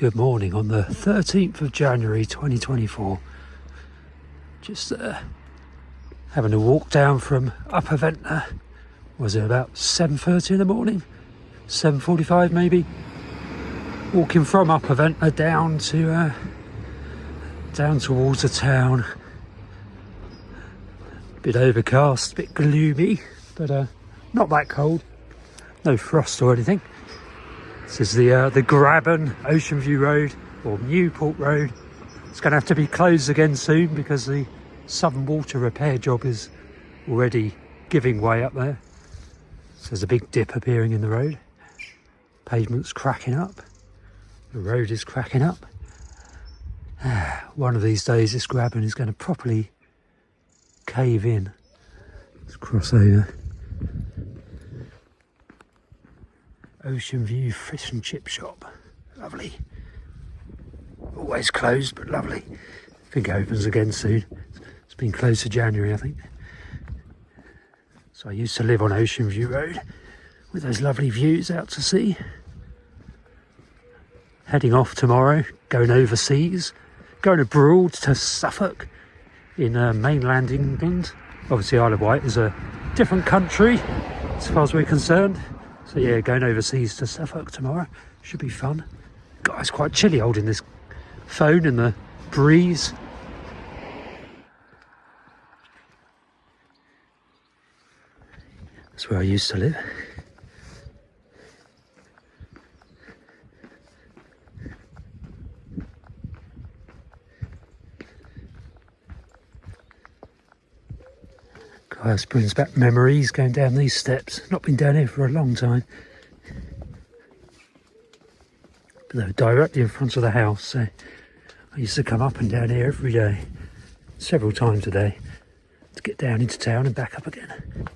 Good morning on the 13th of January 2024. Just having a walk down from Upper Ventnor. Was it about 7:30 in the morning? 7:45 maybe? Walking from Upper Ventnor down towards the town. Bit overcast, bit gloomy, but not that cold. No frost or anything. This is the Graben Ocean View Road, or Newport Road. It's going to have to be closed again soon because the Southern Water repair job is already giving way up there. So there's a big dip appearing in the road. Pavement's cracking up. The road is cracking up. One of these days this Graben is going to properly cave in. Let's cross over. Ocean View Fish and Chip Shop. Lovely. Always closed, but lovely. I think it opens again soon. It's been closed to January, I think. So I used to live on Ocean View Road with those lovely views out to sea. Heading off tomorrow, going overseas, going abroad to Suffolk in mainland England. Obviously Isle of Wight is a different country as far as we're concerned. So yeah, going overseas to Suffolk tomorrow. Should be fun. God, it's quite chilly holding this phone in the breeze. That's where I used to live. God, this brings back memories going down these steps. Not been down here for a long time. But they were directly in front of the house, so I used to come up and down here every day, several times a day, to get down into town and back up again.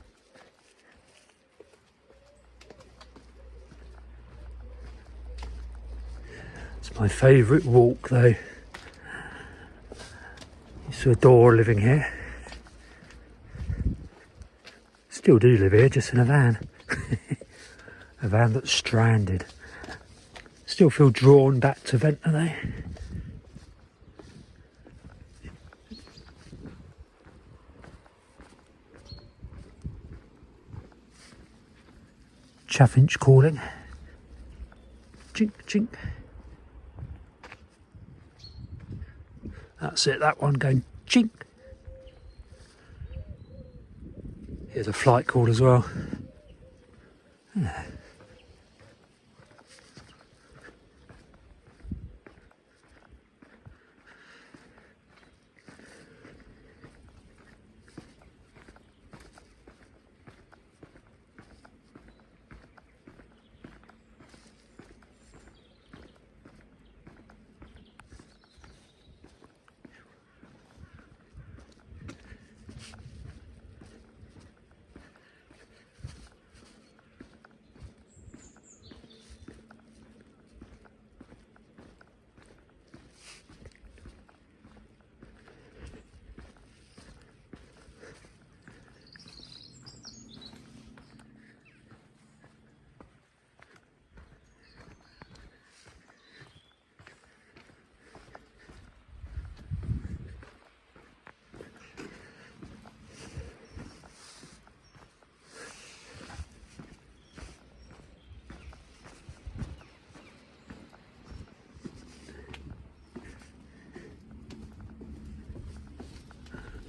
It's my favourite walk though. Used to adore living here. Still do live here, just in a van. A van that's stranded. Still feel drawn back to Ventnor though. Chaffinch calling. Chink, chink. That's it, that one going chink. Here's a flight call as well. Yeah.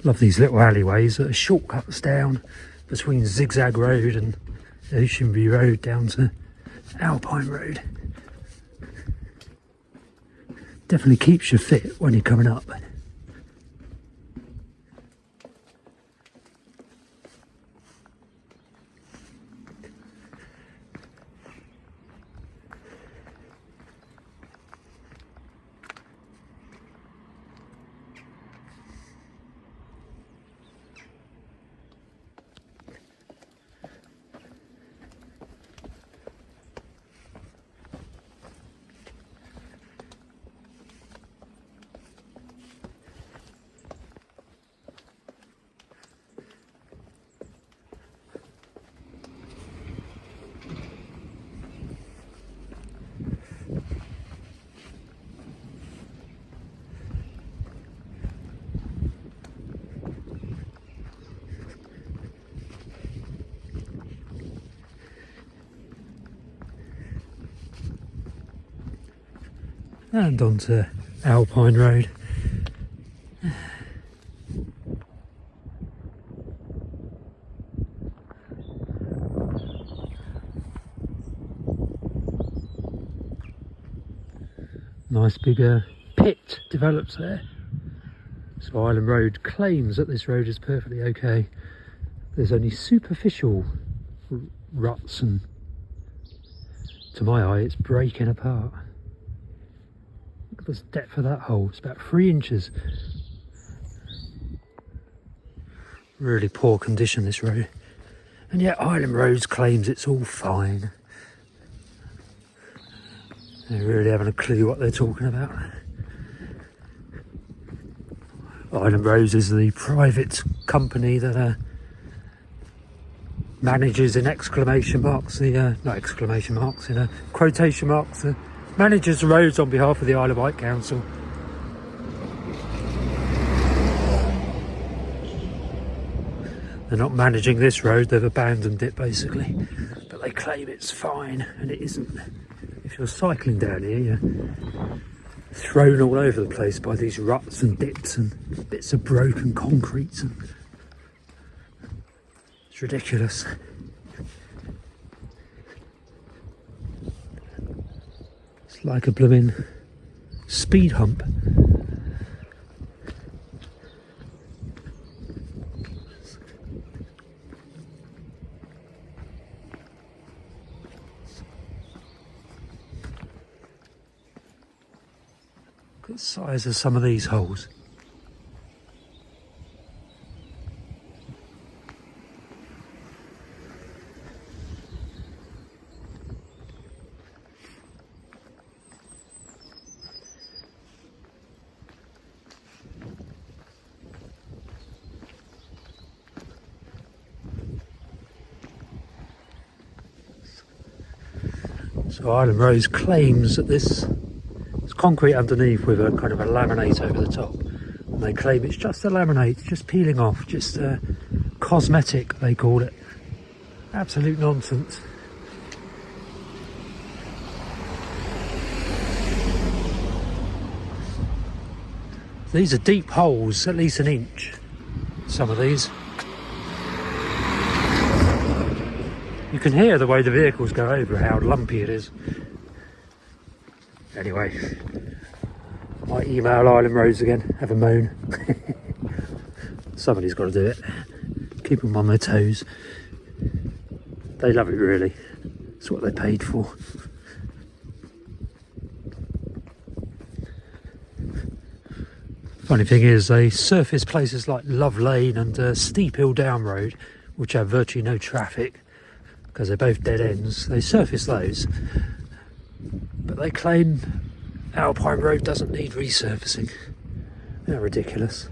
Love these little alleyways that are shortcuts down between Zigzag Road and Ocean View Road down to Alpine Road. Definitely keeps you fit when you're coming up. and onto Alpine Road. Nice big pit develops there. So Island Road claims that this road is perfectly okay. There's only superficial ruts, and to my eye it's breaking apart. Look at the depth of that hole, it's about 3 inches. Really poor condition, this road. And yet Island Road claims it's all fine. They really haven't a clue what they're talking about. Island Road is the private company that manages, in exclamation marks, not exclamation marks, in quotation marks, manages the roads on behalf of the Isle of Wight Council. They're not managing this road, they've abandoned it basically. But they claim it's fine, and it isn't. If you're cycling down here, you're thrown all over the place by these ruts and dips and bits of broken concrete. And it's ridiculous. It's like a blooming speed hump. Look at the size of some of these holes. So Island Road claims that this concrete underneath with a kind of a laminate over the top, and they claim it's just a laminate, just peeling off, just cosmetic they call it. Absolute nonsense. These are deep holes, at least an inch, some of these. You can hear the way the vehicles go over, how lumpy it is. Anyway, might email Island Roads again, have a moan. Somebody's got to do it. Keep them on their toes. They love it, really. It's what they paid for. Funny thing is, they surface places like Love Lane and Steep Hill Down Road, which have virtually no traffic because they're both dead ends. They surface those, but they claim Alpine Road doesn't need resurfacing. They're ridiculous.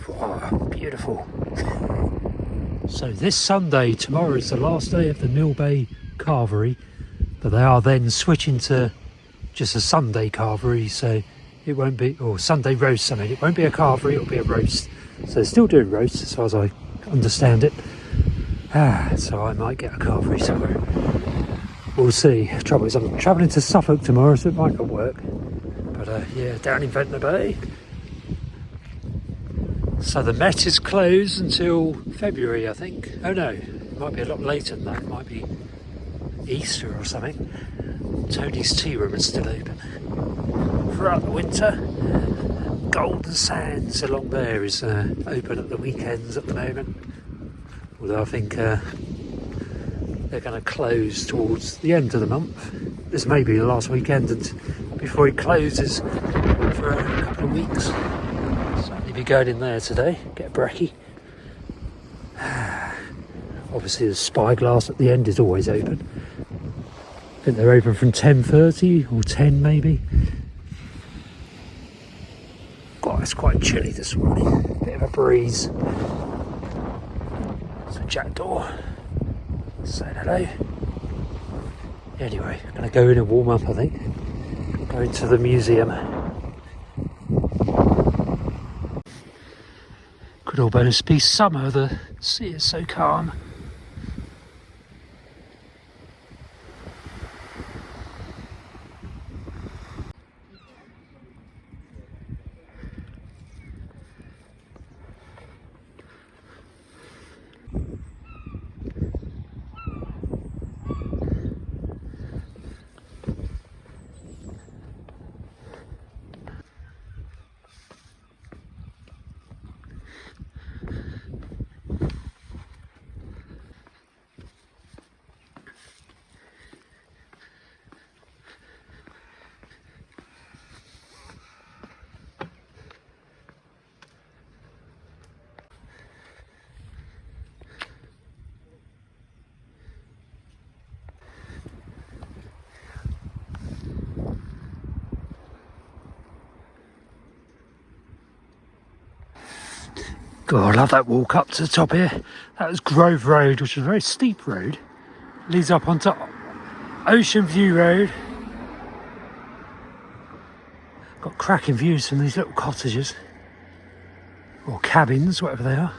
Oh, beautiful. So this Sunday, tomorrow is the last day of the Mill Bay Carvery, but they are then switching to just a Sunday carvery, so it won't be, or Sunday roast, I mean, it won't be a carvery, it'll be a roast. So they're still doing roasts as far as I understand it. So I might get a carvery somewhere. We'll see. Trouble is, I'm travelling to Suffolk tomorrow, so it might not work. But yeah, down in Ventnor Bay. So the Met is closed until February, I think. Oh no, it might be a lot later than that. It might be Easter or something. Tony's Tea Room is still open. Throughout the winter, Golden Sands along there is open at the weekends at the moment. Although I think they're going to close towards the end of the month. This may be the last weekend and before it closes for a couple of weeks. Certainly be going in there today, get a brekkie. Obviously the Spyglass at the end is always open. I think they're open from 10:30 or 10 maybe. God, it's quite chilly this morning. Bit of a breeze. It's a jackdaw. Saying hello. Anyway, I'm going to go in and warm up, I think. Go into the museum. Could almost be summer, the sea is so calm. God, I love that walk up to the top here. That was Grove Road, which is a very steep road. Leads up onto Ocean View Road. Got cracking views from these little cottages. Or cabins, whatever they are.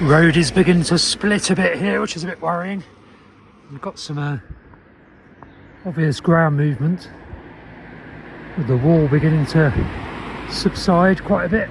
Road is beginning to split a bit here, which is a bit worrying. We've got some obvious ground movement, with the wall beginning to subside quite a bit.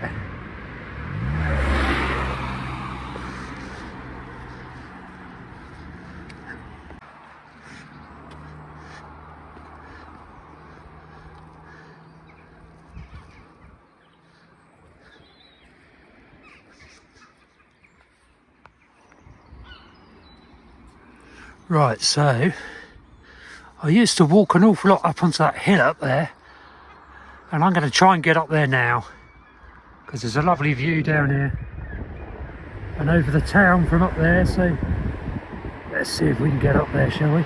Right, so I used to walk an awful lot up onto that hill up there, and I'm going to try and get up there now because there's a lovely view down here and over the town from up there, so let's see if we can get up there, shall we?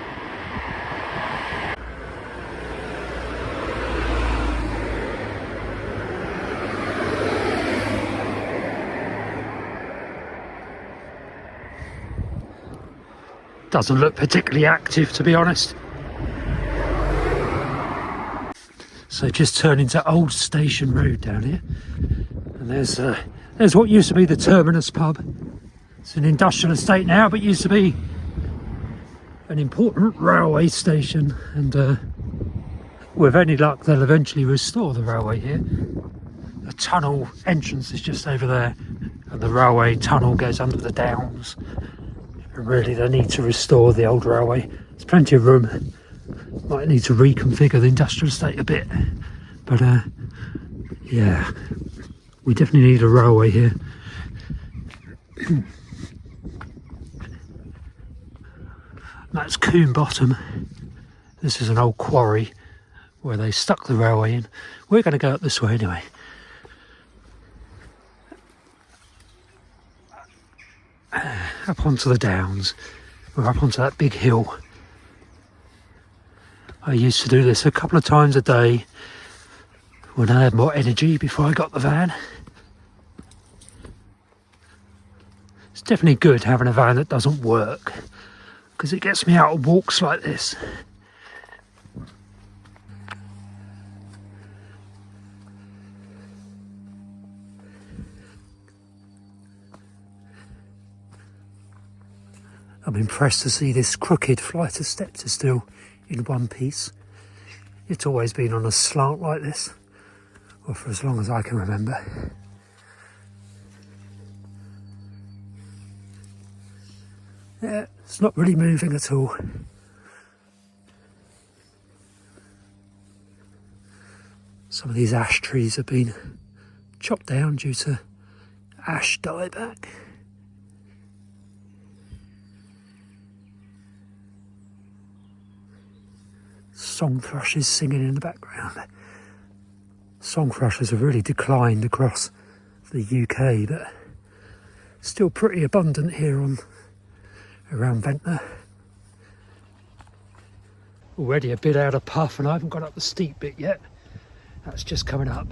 Doesn't look particularly active, to be honest. So just turn into Old Station Road down here, and there's what used to be the Terminus pub. It's an industrial estate now, but used to be an important railway station, and with any luck they'll eventually restore the railway here. The tunnel entrance is just over there, and the railway tunnel goes under the downs. And really they need to restore the old railway. There's plenty of room. Might need to reconfigure the industrial estate a bit, but yeah, we definitely need a railway here. That's Coombe Bottom. This is an old quarry where they stuck the railway in. We're going to go up this way anyway. Up onto the downs. We're up onto that big hill. I used to do this a couple of times a day when I had more energy before I got the van. It's definitely good having a van that doesn't work, because it gets me out on walks like this. I'm impressed to see this crooked flight of steps is still in one piece. It's always been on a slant like this, or for as long as I can remember. Yeah, it's not really moving at all. Some of these ash trees have been chopped down due to ash dieback. Song thrushes singing in the background. Song thrushes have really declined across the UK, but still pretty abundant here around Ventnor. Already a bit out of puff, and I haven't got up the steep bit yet. That's just coming up.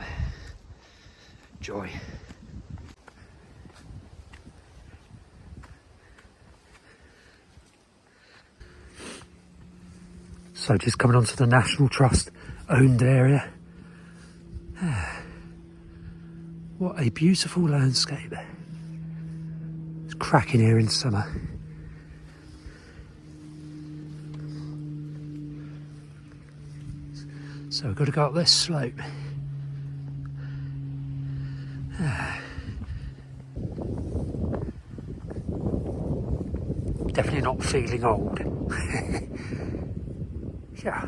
Joy. So just coming onto the National Trust owned area. What a beautiful landscape. It's cracking here in summer. So we've got to go up this slope. Definitely not feeling old. Yeah.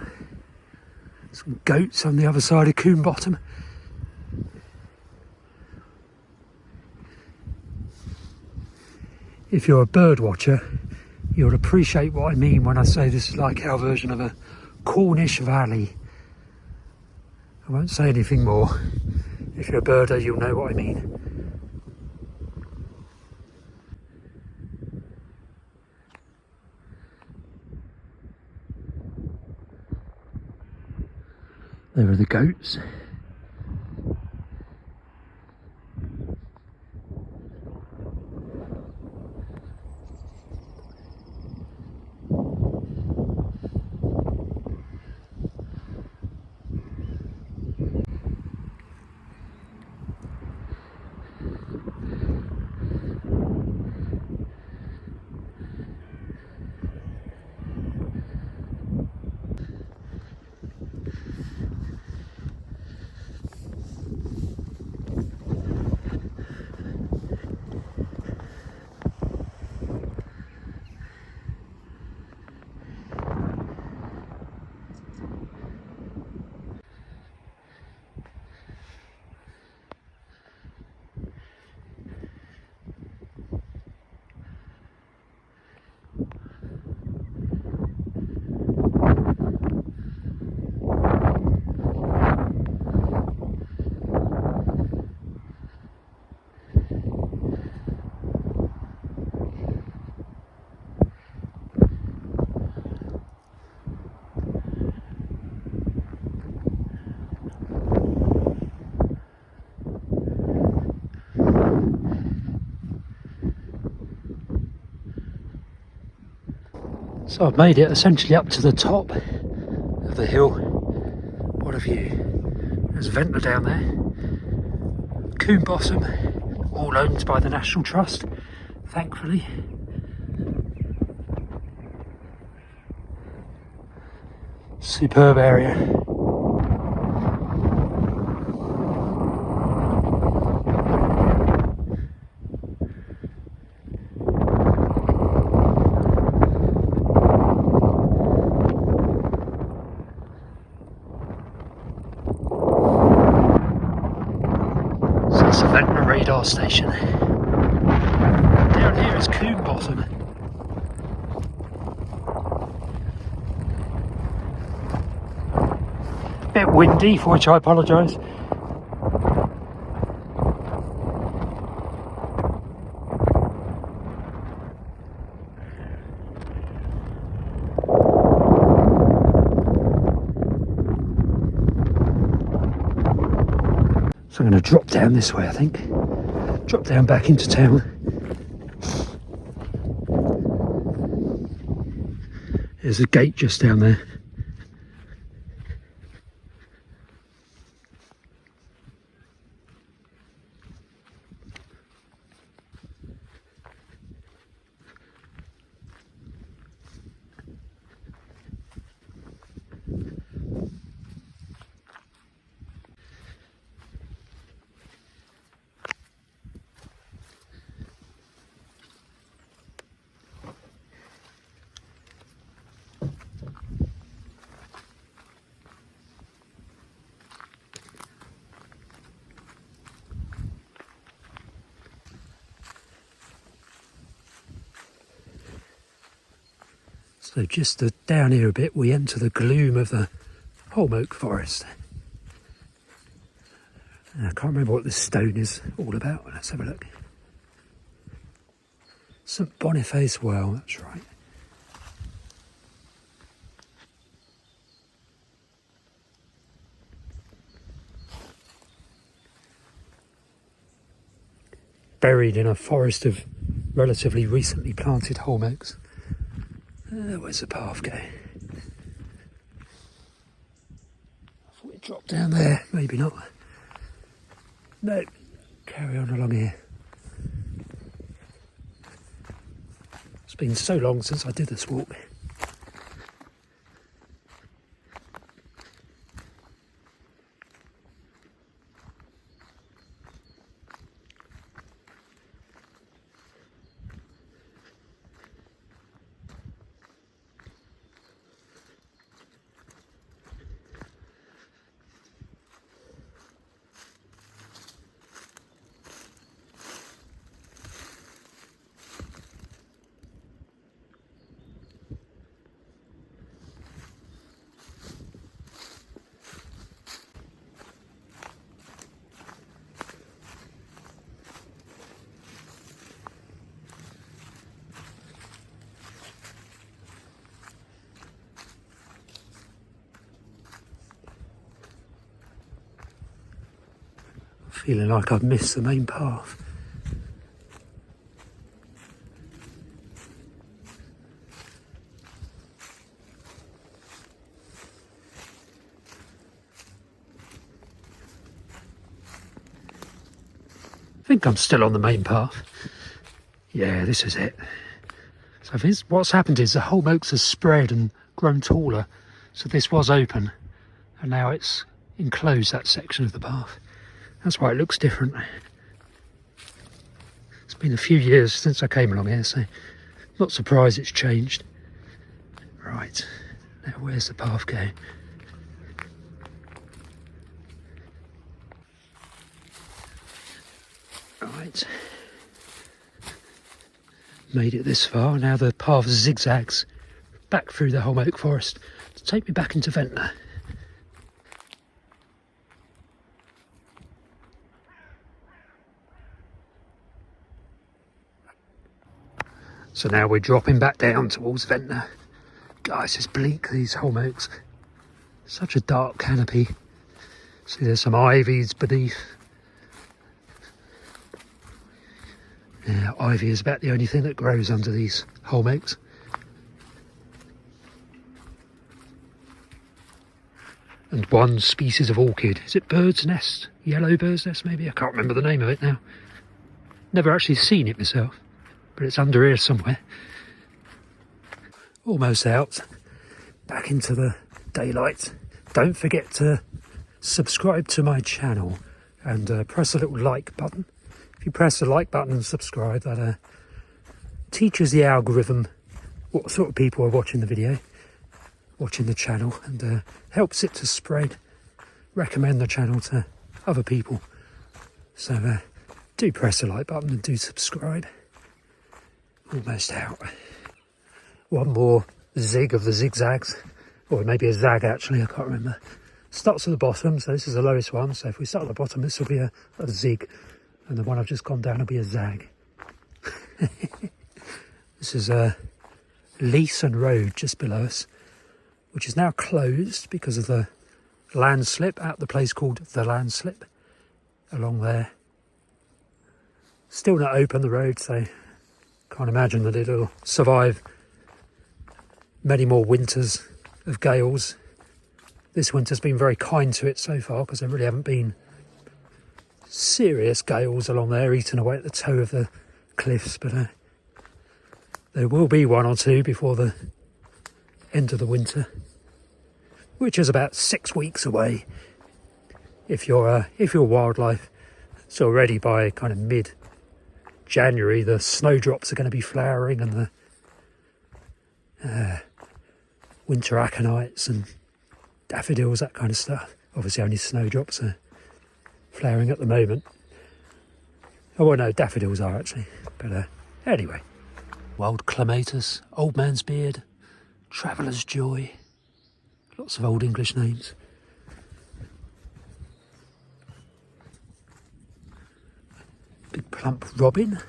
Some goats on the other side of Coombe Bottom. If you're a bird watcher, you'll appreciate what I mean when I say this is like our version of a Cornish valley. I won't say anything more. If you're a birder, you'll know what I mean. There are the goats. So I've made it essentially up to the top of the hill. What a view. There's Ventnor down there. Coombe Bottom, all owned by the National Trust, thankfully. Superb area. That's the Ventnor radar station. Down here is Coombe Bottom. Bit windy, for which I apologise. So I'm going to drop down this way, I think. Drop down back into town. There's a gate just down there. So just down here a bit, we enter the gloom of the holm oak forest. And I can't remember what this stone is all about. Let's have a look. St Boniface Well, that's right. Buried in a forest of relatively recently planted holm oaks. Where's the path go? I thought we'd drop down there, maybe not. No, carry on along here. It's been so long since I did this walk. Feeling like I've missed the main path. I think I'm still on the main path. Yeah, this is it. So I think what's happened is the whole oaks has spread and grown taller. So this was open and now it's enclosed, that section of the path. That's why it looks different. It's been a few years since I came along here, so not surprised it's changed. Right, now where's the path going? Right, made it this far. Now the path zigzags back through the whole oak forest to take me back into Ventnor. So now we're dropping back down towards Ventnor. Guys, it's bleak, these holm oaks. Such a dark canopy. See, there's some ivies beneath. Yeah, ivy is about the only thing that grows under these holm oaks. And one species of orchid. Is it bird's nest? Yellow bird's nest maybe? I can't remember the name of it now. Never actually seen it myself, but it's under here somewhere. Almost out. Back into the daylight. Don't forget to subscribe to my channel and press the little like button. If you press the like button and subscribe, that teaches the algorithm what sort of people are watching the video, watching the channel, and helps it to spread, recommend the channel to other people. So do press the like button and do subscribe. Almost out. One more zig of the zigzags, or maybe a zag actually, I can't remember. Starts at the bottom, so this is the lowest one. So if we start at the bottom, this will be a zig. And the one I've just gone down will be a zag. This is Leeson Road just below us, which is now closed because of the landslip at the place called the Landslip along there. Still not open, the road, so can't imagine that it'll survive many more winters of gales. This winter's been very kind to it so far because there really haven't been serious gales along there eating away at the toe of the cliffs, but there will be one or two before the end of the winter, which is about 6 weeks away if you're wildlife. So already by kind of mid-January the snowdrops are going to be flowering, and the winter aconites and daffodils, that kind of stuff. Obviously only snowdrops are flowering at the moment. Oh well, no, daffodils are actually, but anyway. Wild clematis, old man's beard, traveller's joy, lots of old English names. Big plump robin.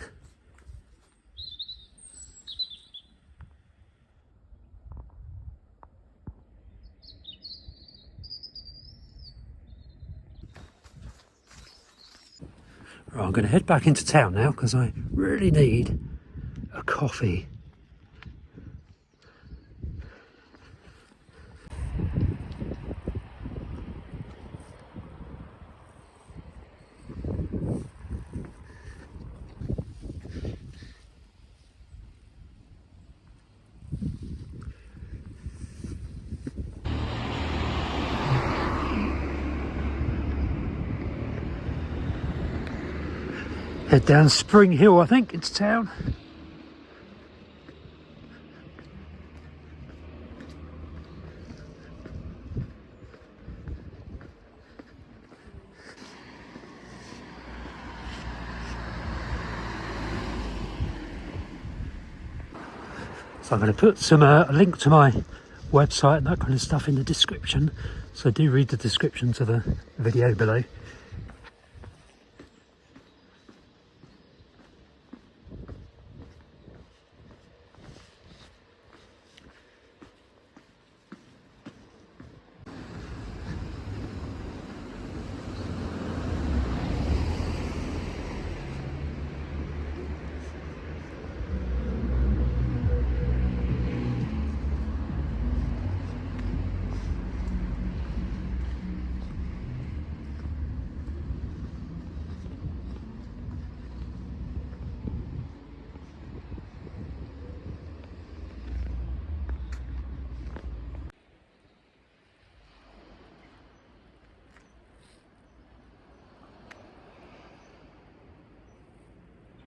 Right, I'm going to head back into town now because I really need a coffee. Head down Spring Hill, I think, into town. So I'm going to put some a link to my website and that kind of stuff in the description. So do read the description to the video below.